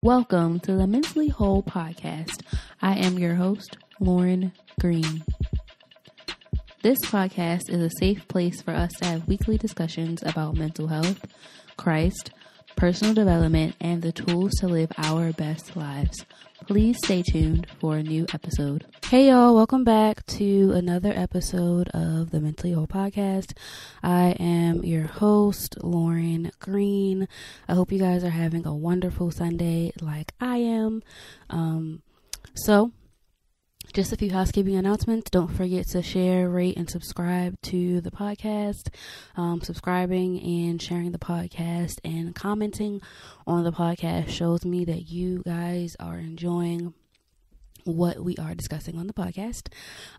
Welcome to the Mentally Whole podcast. I am your host, Lauren Green. This podcast is a safe place for us to have weekly discussions about mental health, Christ, personal development, and the tools to live our best lives. Please stay tuned for a new episode. Hey y'all, welcome back to another episode of the Mentally Whole podcast. I am your host, Lauren Green. I hope you guys are having a wonderful Sunday like I am. So just a few housekeeping announcements. Don't forget to share, rate, and subscribe to the podcast. Subscribing and sharing the podcast and commenting on the podcast shows me that you guys are enjoying what we are discussing on the podcast.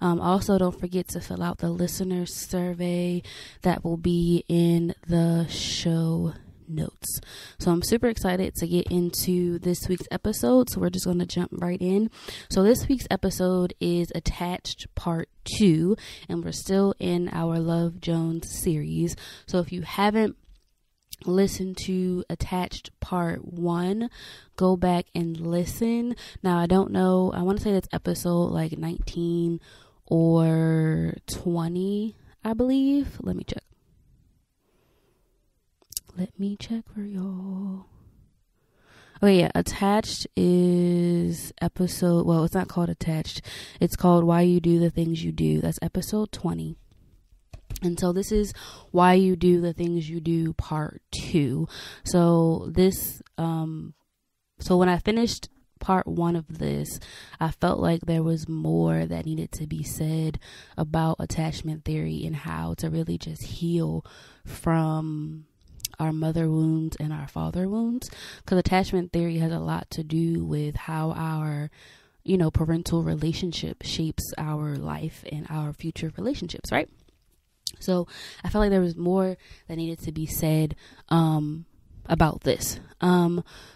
Also, don't forget to fill out the listener survey that will be in the show notes. So I'm super excited to get into this week's episode. So we're just going to jump right in. So this week's episode is Attached Part 2, and we're still in our Love Jones series. So if you haven't listened to Attached Part 1, go back and listen. Now I don't know, I want to say that's episode like 19 or 20, I believe. Let me check for y'all. Okay, yeah, Attached is episode, well, it's not called Attached. It's called Why You Do the Things You Do. That's episode 20. And so this is Why You Do the Things You Do Part 2. So this, so when I finished Part 1 of this, I felt like there was more that needed to be said about attachment theory and how to really just heal from our mother wounds and our father wounds, because attachment theory has a lot to do with how our, parental relationship shapes our life and our future relationships, right? So I felt like there was more that needed to be said about this.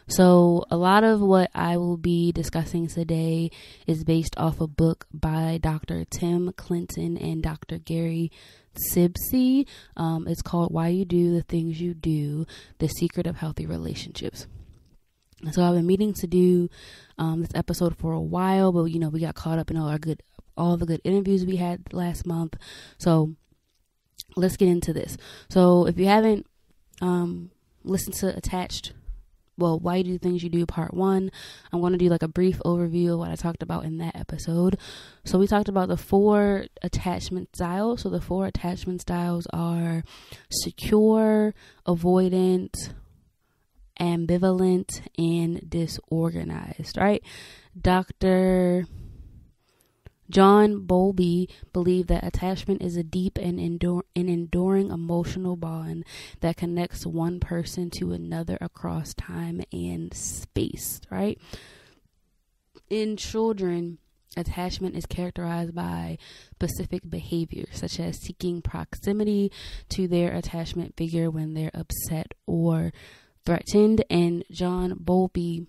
So a lot of what I will be discussing today is based off a book by Dr. Tim Clinton and Dr. Gary Sibsey. It's called Why You Do the Things You Do, The Secret of Healthy Relationships. So I've been meaning to do this episode for a while, but we got caught up in all the good interviews we had last month. So let's get into this. So if you haven't listened to Why You Do Things You Do Part 1, I'm going to do like a brief overview of what I talked about in that episode. So we talked about the 4 attachment styles. So the 4 attachment styles are secure, avoidant, ambivalent, and disorganized, right? Dr. John Bowlby believed that attachment is a deep and enduring emotional bond that connects one person to another across time and space, right? In children, attachment is characterized by specific behaviors, such as seeking proximity to their attachment figure when they're upset or threatened. And John Bowlby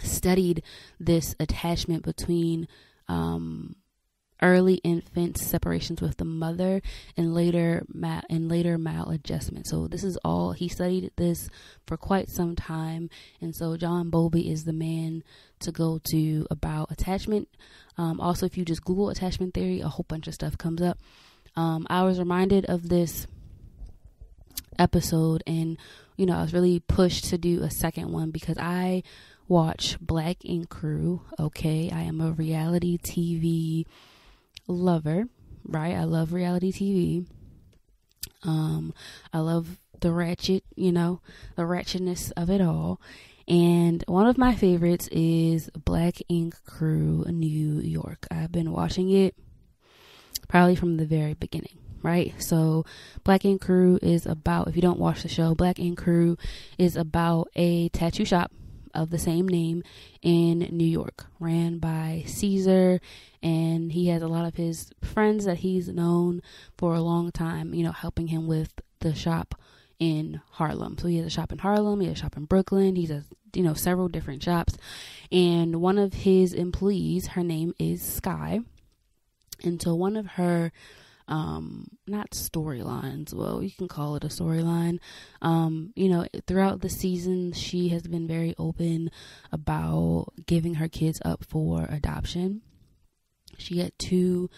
studied this attachment between early infant separations with the mother and later maladjustment. So this is all, he studied this for quite some time. And so John Bowlby is the man to go to about attachment. Also, if you just Google attachment theory, a whole bunch of stuff comes up. I was reminded of this episode, and I was really pushed to do a second one because I watch Black Ink Crew. Okay, I am a reality TV lover, right? I love reality TV. I love the ratchet, the ratchetness of it all. And one of my favorites is Black Ink Crew New York. I've been watching it probably from the very beginning, right? So Black Ink Crew is about, if you don't watch the show, Black Ink Crew is about a tattoo shop of the same name in New York, ran by Caesar, and he has a lot of his friends that he's known for a long time, helping him with the shop in Harlem. So he has a shop in Harlem, he has a shop in Brooklyn, he has, several different shops, and one of his employees, her name is Sky, and so one of her not storylines, well, you can call it a storyline. Throughout the season, she has been very open about giving her kids up for adoption. She had 2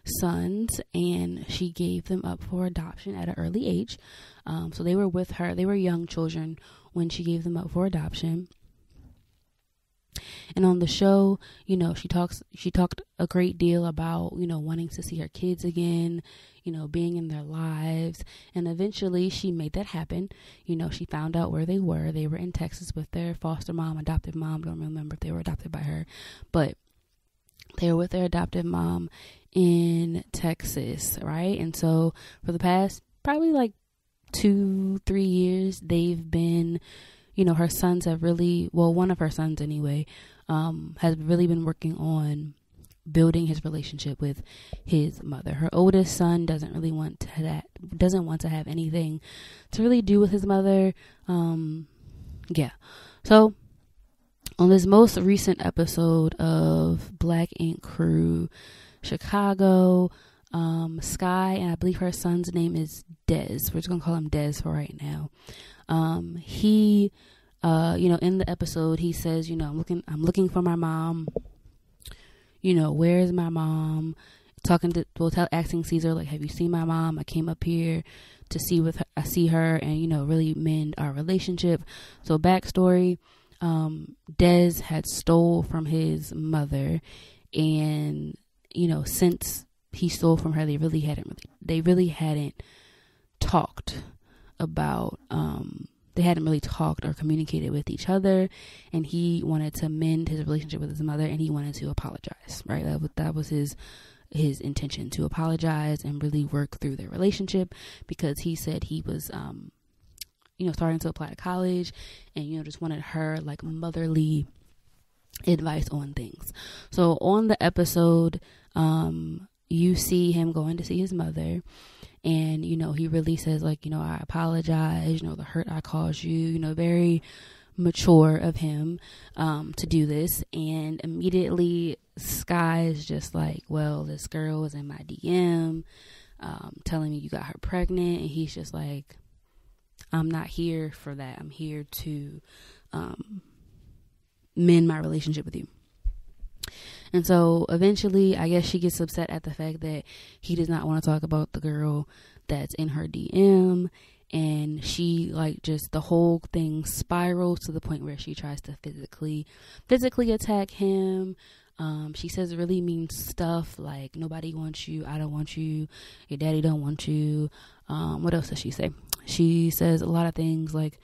sons, and she gave them up for adoption at an early age. So they were with her. They were young children when she gave them up for adoption. And on the show, she talked a great deal about, wanting to see her kids again, being in their lives. And eventually she made that happen. She found out where they were. They were in Texas with their foster mom, adoptive mom. Don't remember if they were adopted by her, but they were with their adoptive mom in Texas, right? And so for the past probably like 2-3 years, they've been, her sons have really, well, one of her sons anyway, has really been working on building his relationship with his mother. Her oldest son doesn't want to have anything to really do with his mother. So on this most recent episode of Black Ink Crew Chicago, Sky, and I believe her son's name is Dez. We're just gonna call him Dez for right now. He in the episode, he says, I'm looking for my mom. Where's my mom? Asking Caesar, like, have you seen my mom? I came up here to see her and, really mend our relationship. So backstory, Dez had stole from his mother, and, since he stole from her, they really hadn't talked about, they hadn't really talked or communicated with each other, and he wanted to mend his relationship with his mother, and he wanted to apologize, right? That was his intention, to apologize and really work through their relationship, because he said he was, starting to apply to college, and, just wanted her like motherly advice on things. So on the episode, you see him going to see his mother, and, he really says, like, I apologize, the hurt I caused you, very mature of him, to do this. And immediately Sky is just like, well, this girl was in my DM, telling me you got her pregnant. And he's just like, I'm not here for that. I'm here to, mend my relationship with you. And so eventually, I guess she gets upset at the fact that he does not want to talk about the girl that's in her DM. And she, like, just the whole thing spirals to the point where she tries to physically attack him. She says really mean stuff like, nobody wants you, I don't want you, your daddy don't want you. What else does she say? She says a lot of things like,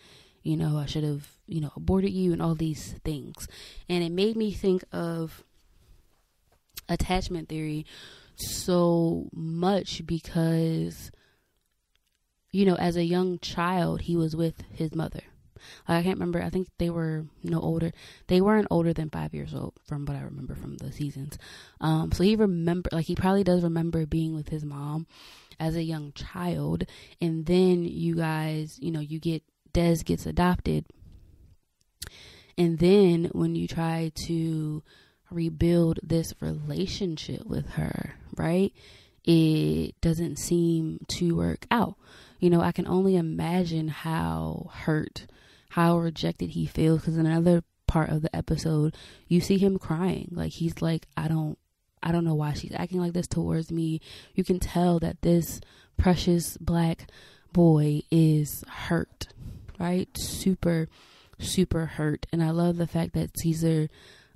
I should have, aborted you, and all these things. And it made me think of attachment theory so much because, as a young child, he was with his mother. Like, I can't remember. I think they were older. They weren't older than 5 years old, from what I remember from the seasons. So he probably does remember being with his mom as a young child. And then you guys, Dez gets adopted. And then when you try to rebuild this relationship with her, right, it doesn't seem to work out. I can only imagine how hurt, how rejected he feels, because in another part of the episode, you see him crying. Like, he's like, I don't know why she's acting like this towards me. You can tell that this precious Black boy is hurt, right? Super, super hurt. And I love the fact that Caesar,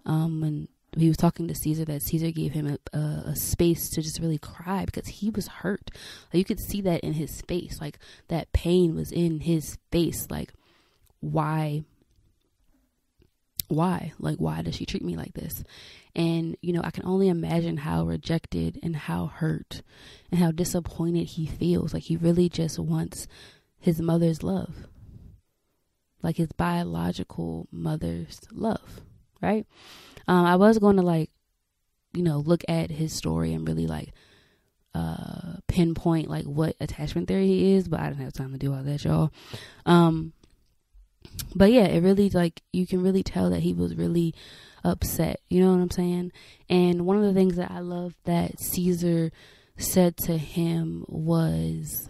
when he was talking to Caesar, that Caesar gave him a space to just really cry, because he was hurt. Like, you could see that in his face. Like, that pain was in his face. Like, why does she treat me like this? And, I can only imagine how rejected and how hurt and how disappointed he feels. Like, he really just wants his mother's love, like his biological mother's love, right? I was going to look at his story and really pinpoint like what attachment theory he is, but I didn't have time to do all that, y'all. But yeah, it really, you can really tell that he was really upset. You know what I'm saying? And one of the things that I love that Caesar said to him was,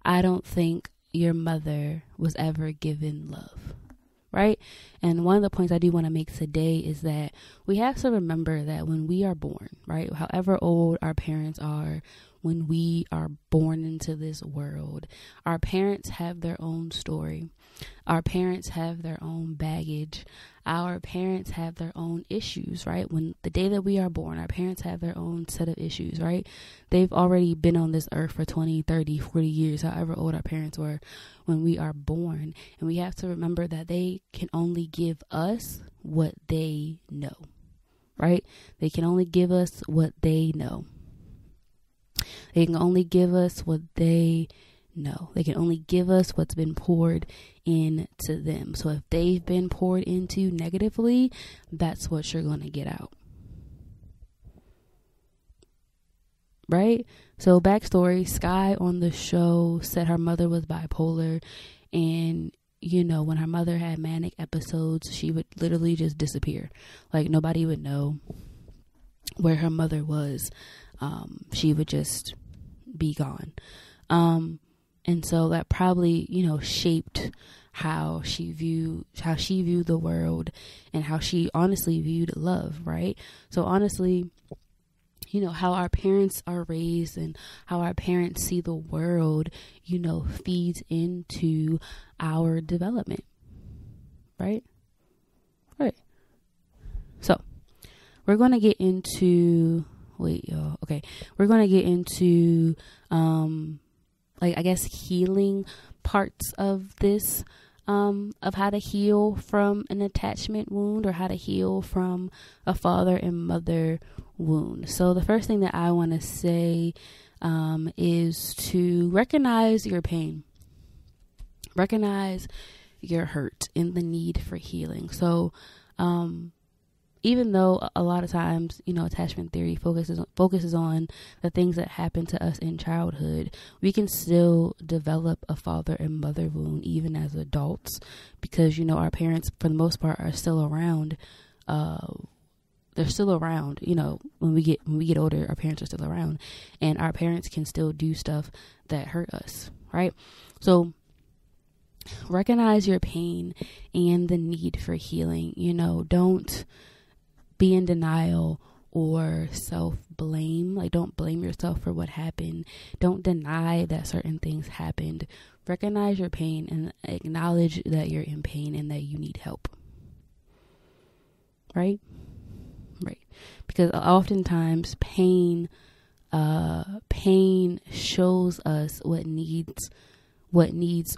I don't think your mother was ever given love. Right? And one of the points I do want to make today is that we have to remember that when we are born, right, however old our parents are, when we are born into this world, our parents have their own story. Our parents have their own baggage. Our parents have their own issues, right? When the day that we are born, our parents have their own set of issues, right? They've already been on this earth for 20, 30, 40 years, however old our parents were when we are born. And we have to remember that they can only give us what they know, right? They can only give us what they know. They can only give us what they know. They can only give us what's been poured into them. So if they've been poured into negatively, that's what you're going to get out. Right? So backstory, Sky on the show said her mother was bipolar, and you know, when her mother had manic episodes, she would literally just disappear. Like nobody would know where her mother was. She would just be gone. And so that probably, you know, shaped how she viewed the world and how she honestly viewed love, right? So honestly, you know, how our parents are raised and how our parents see the world, you know, feeds into our development, right? Right. So we're going to get into, we're going to get into, like, I guess, healing parts of this, of how to heal from an attachment wound or how to heal from a father and mother wound. So the first thing that I want to say is to recognize your pain, recognize your hurt and the need for healing. So even though a lot of times, you know, attachment theory focuses on the things that happen to us in childhood, we can still develop a father and mother wound even as adults, because, you know, our parents, for the most part, are still around. They're still around, you know, when we get older, our parents are still around, and our parents can still do stuff that hurt us, right? So recognize your pain and the need for healing. You know, don't be in denial or self-blame. Like, don't blame yourself for what happened. Don't deny that certain things happened. Recognize your pain and acknowledge that you're in pain and that you need help. Right? Right. Because oftentimes pain shows us what needs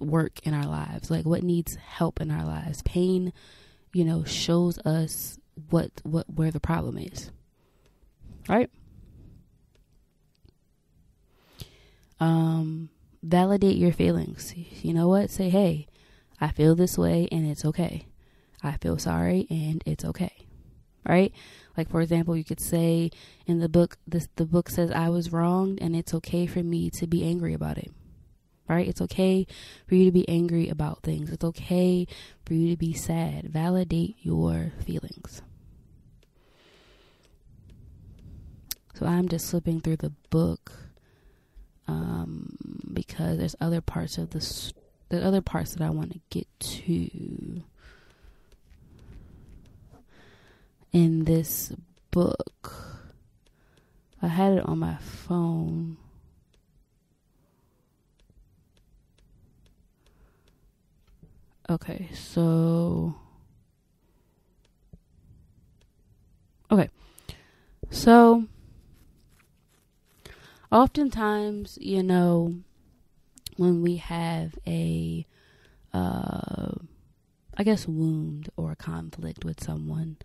work in our lives, like what needs help in our lives. Pain, you know, shows us where the problem is, right? Validate your feelings. You know what? Say, hey, I feel this way and it's okay. I feel sorry and it's okay, right? Like, for example, you could say in the book, the book says I was wronged and it's okay for me to be angry about it. Right? It's okay for you to be angry about things. It's okay for you to be sad. Validate your feelings. So I'm just flipping through the book because there's other parts that I want to get to in this book. I had it on my phone. Okay, so oftentimes, you know, when we have a, I guess, wound or conflict with someone,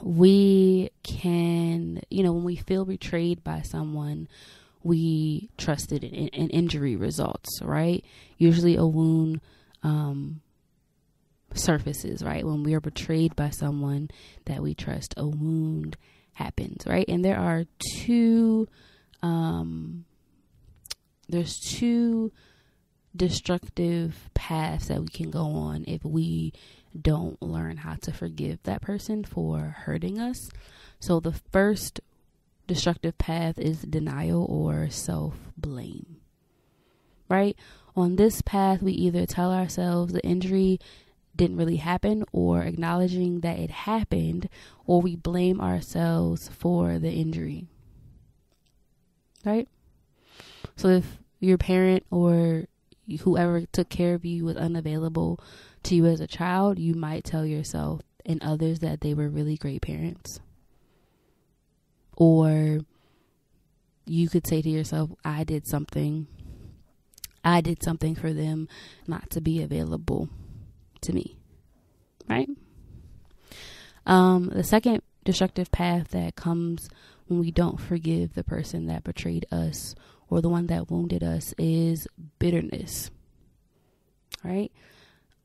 we can, you know, when we feel betrayed by someone, we trusted an injury results, right? Usually a wound surfaces, right? When we are betrayed by someone that we trust, a wound happens, right? And there are two destructive paths that we can go on if we don't learn how to forgive that person for hurting us. So the first destructive path is denial or self-blame, right? On this path, we either tell ourselves the injury didn't really happen or acknowledging that it happened, or we blame ourselves for the injury, right? So if your parent or whoever took care of you was unavailable to you as a child, you might tell yourself and others that they were really great parents. Or you could say to yourself, I did something for them not to be available to me, right? The second destructive path that comes when we don't forgive the person that betrayed us or the one that wounded us is bitterness, right?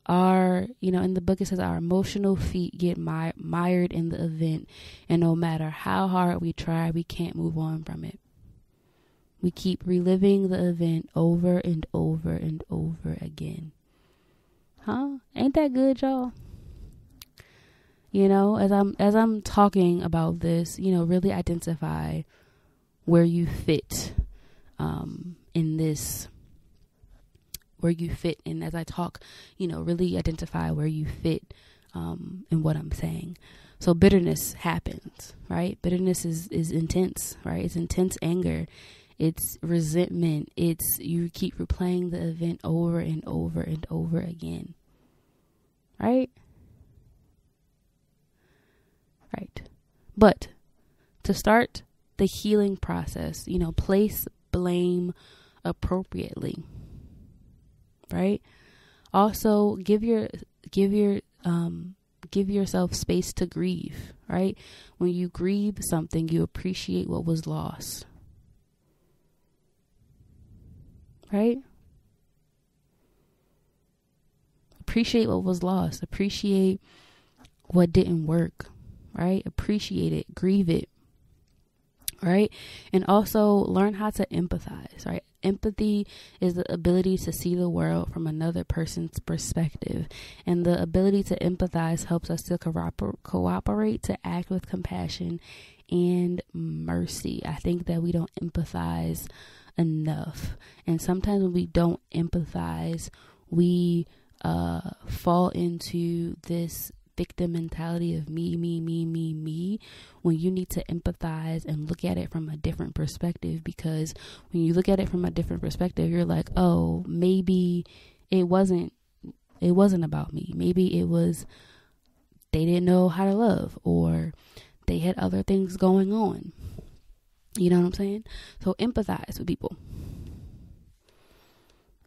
In the book it says our emotional feet get mired in the event, and no matter how hard we try, we can't move on from it. We keep reliving the event over and over and over again. Huh? Ain't that good, y'all? As I'm talking about this, really identify where you fit in this, where you fit. And as I talk, really identify where you fit in what I'm saying. So bitterness happens, right? Bitterness is intense, right? It's intense anger. It's resentment. It's you keep replaying the event over and over and over again, right? Right. But to start the healing process, place blame appropriately, right? Also give yourself space to grieve, right? When you grieve something, you appreciate what was lost, right? Appreciate what was lost. Appreciate what didn't work, right? Appreciate it. Grieve it, right? And also learn how to empathize, right? Empathy is the ability to see the world from another person's perspective. And the ability to empathize helps us to cooperate, to act with compassion and mercy. I think that we don't empathize enough. And sometimes when we don't empathize, we fall into this victim mentality of me, when you need to empathize and look at it from a different perspective. Because when you look at it from a different perspective, you're like, oh, maybe it wasn't about me. Maybe it was they didn't know how to love, or they had other things going on. You know what I'm saying? So empathize with people.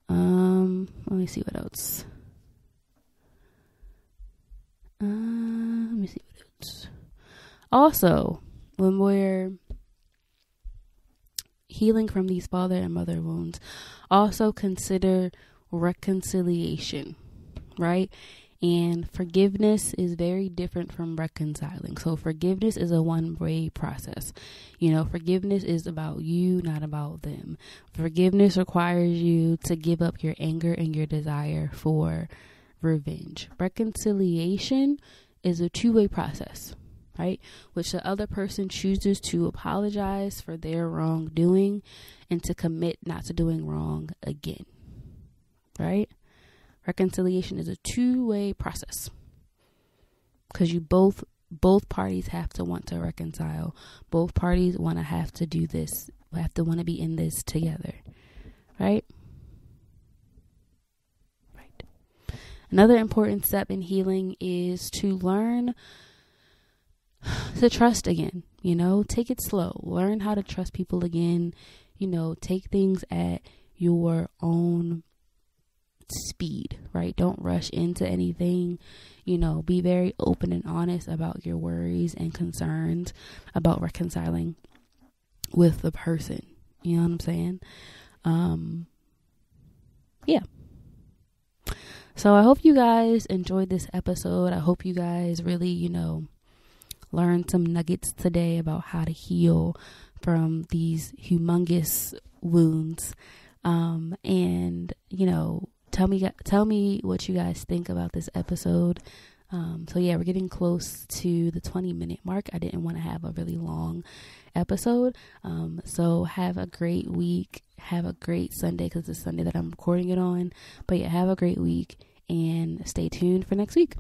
Let me see what else. Also, when we're healing from these father and mother wounds, also consider reconciliation, right? And forgiveness is very different from reconciling. So forgiveness is a one-way process. Forgiveness is about you, not about them. Forgiveness requires you to give up your anger and your desire for revenge. Reconciliation is a two-way process, right? Which the other person chooses to apologize for their wrongdoing and to commit not to doing wrong again, right? Reconciliation is a two-way process because both parties have to want to reconcile. Both parties want to do this, want to be in this together, right? Right. Another important step in healing is to learn to trust again. Take it slow. Learn how to trust people again. Take things at your own speed, right? Don't rush into anything. Be very open and honest about your worries and concerns about reconciling with the person. You know what I'm saying? Yeah. So I hope you guys enjoyed this episode. I hope you guys really, learned some nuggets today about how to heal from these humongous wounds. And, tell me what you guys think about this episode. So yeah, we're getting close to the 20-minute mark. I didn't want to have a really long episode. So have a great week. Have a great Sunday, because it's Sunday that I'm recording it on. But yeah, have a great week and stay tuned for next week.